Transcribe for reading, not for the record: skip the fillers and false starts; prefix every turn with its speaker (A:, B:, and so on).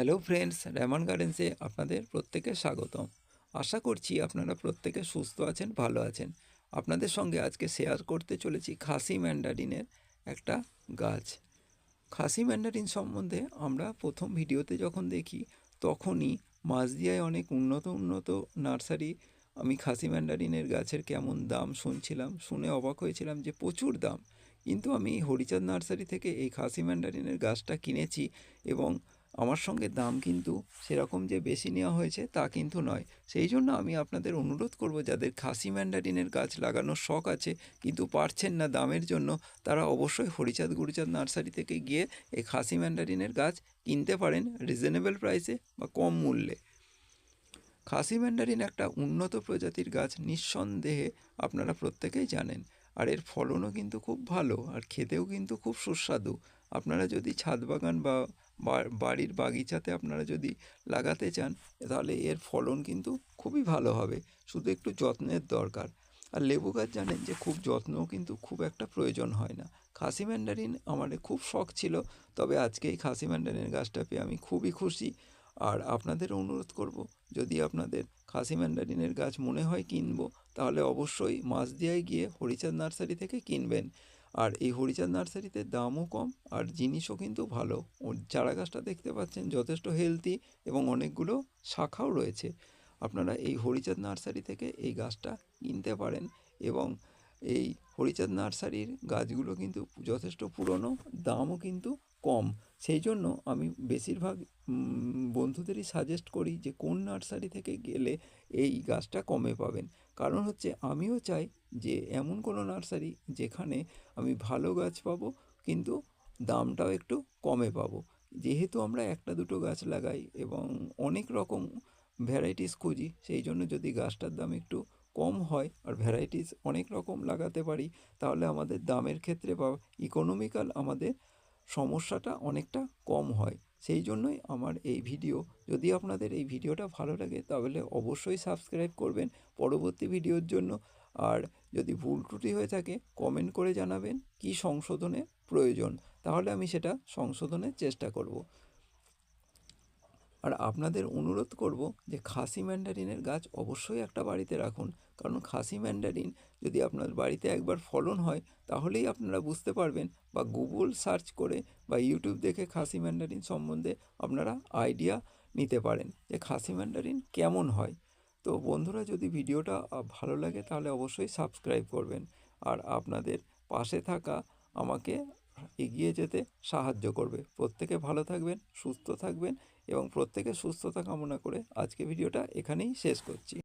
A: Hello friends, Raymond গার্ডেন্সে আপনাদের প্রত্যেকে স্বাগতম। আশা করছি আপনারা প্রত্যেকে সুস্থ আছেন, ভালো আছেন। আপনাদের সঙ্গে আজকে শেয়ার করতে চলেছি খাসি ম্যান্ডারিনের একটা গাছ। খাসি ম্যান্ডারিন সম্বন্ধে আমরা প্রথম ভিডিওতে যখন দেখি তখনই মাঝদিয়ায় অনেক উন্নত নার্সারি আমি খাসি ম্যান্ডারিনের গাছের কেমন দাম শুনছিলাম, শুনে অবাক হয়েছিলাম যে প্রচুর দাম। কিন্তু আমি হরিচাঁদ নার্সারি থেকে এই খাসি ম্যান্ডারিনের গাছটা কিনেছি এবং আমার সঙ্গে দাম কিন্তু সেরকম যে বেশি নেওয়া হয়েছে তা কিন্তু নয়। সেই জন্য আমি আপনাদের অনুরোধ করব, যাদের খাসি ম্যান্ডারিনের গাছ লাগানোর শখ আছে কিন্তু পারছেন না দামের জন্য, তারা অবশ্যই হরিচাঁদ গুরুচাঁদ নার্সারি থেকে গিয়ে এই খাসি ম্যান্ডারিনের গাছ কিনতে পারেন রিজনেবল প্রাইসে বা কম মূল্যে। খাসি ম্যান্ডারিন একটা উন্নত প্রজাতির গাছ, নিঃসন্দেহে আপনারা প্রত্যেকেই জানেন। আর এর ফলনও কিন্তু খুব ভালো, আর খেতেও কিন্তু খুব সুস্বাদু। আপনারা যদি ছাদ বাগান বা বাড়ির বাগিচাতে আপনারা যদি লাগাতে চান, তাহলে এর ফলন কিন্তু খুবই ভালো হবে, শুধু একটু যত্নের দরকার। আর লেবু গাছ জানেন যে খুব যত্নও কিন্তু খুব একটা প্রয়োজন হয় না। খাসি ম্যান্ডারিন আমার খুব শখ ছিল, তবে আজকে এই খাসি ম্যান্ডারিনের গাছটা পেয়ে আমি খুবই খুশি। আর আপনাদের অনুরোধ করব, যদি আপনাদের খাসি ম্যান্ডারিনের গাছ মনে হয় কিনবো, তাহলে অবশ্যই মাঝদিয়ায় গিয়ে হরিচাঁদ নার্সারি থেকে কিনবেন। আর এই হরিচাঁদ নার্সারিতে দামও কম আর জিনিসও কিন্তু ভালো। ওর চারা গাছটা দেখতে পাচ্ছেন যথেষ্ট হেলদি এবং অনেকগুলো শাখাও রয়েছে। আপনারা এই হরিচাঁদ নার্সারি থেকে এই গাছটা কিনতে পারেন। এবং এই হরিচাঁদ নার্সারির গাছগুলো কিন্তু যথেষ্ট পুরনো, দামও কিন্তু কম। সেই জন্য আমি বেশিরভাগ বন্ধুদেরই সাজেস্ট করি যে কোন নার্সারি থেকে গেলে এই গাছটা কমে পাবেন। কারণ হচ্ছে আমিও চাই যে এমন কোনো নার্সারি যেখানে আমি ভালো গাছ পাবো কিন্তু দামটাও একটু কমে পাবো। যেহেতু আমরা একটা দুটো গাছ লাগাই এবং অনেক রকম ভ্যারাইটিস খুঁজি, সেই জন্য যদি গাছটার দাম একটু কম হয় আর ভ্যারাইটিস অনেক রকম লাগাতে পারি, তাহলে আমাদের দামের ক্ষেত্রে বা ইকোনমিক্যাল আমাদের সমস্যাটা অনেকটা কম হয়। সেই জন্যই আমার এই ভিডিও। যদি আপনাদের এই ভিডিওটা ভালো লাগে তাহলে অবশ্যই সাবস্ক্রাইব করবেন পরবর্তী ভিডিওর জন্য। আর যদি ভুল ত্রুটি হয়ে থাকে কমেন্ট করে জানাবেন কি সংশোধনের প্রয়োজন, তাহলে আমি সেটা সংশোধনের চেষ্টা করব। আর আপনাদের অনুরোধ করব যে খাসি ম্যান্ডারিনের গাছ অবশ্যই একটা বাড়িতে রাখুন। কারণ খাসি ম্যান্ডারিন যদি আপনার বাড়িতে একবার ফলন হয়, তাহলেই আপনারা বুঝতে পারবেন, বা গুগল সার্চ করে বা ইউটিউব দেখে খাসি ম্যান্ডারিন সম্বন্ধে আপনারা আইডিয়া নিতে পারেন যে খাসি ম্যান্ডারিন কেমন হয়। তো বন্ধুরা, যদি ভিডিওটা ভালো লাগে তাহলে অবশ্যই সাবস্ক্রাইব করবেন। আর আপনাদের পাশে থাকা আমাকে এগিয়ে যেতে সাহায্য করবে। প্রত্যেকে ভালো থাকবেন, সুস্থ থাকবেন এবং প্রত্যেকের সুস্থতা কামনা করে আজকে ভিডিওটা এখানেই শেষ করছি।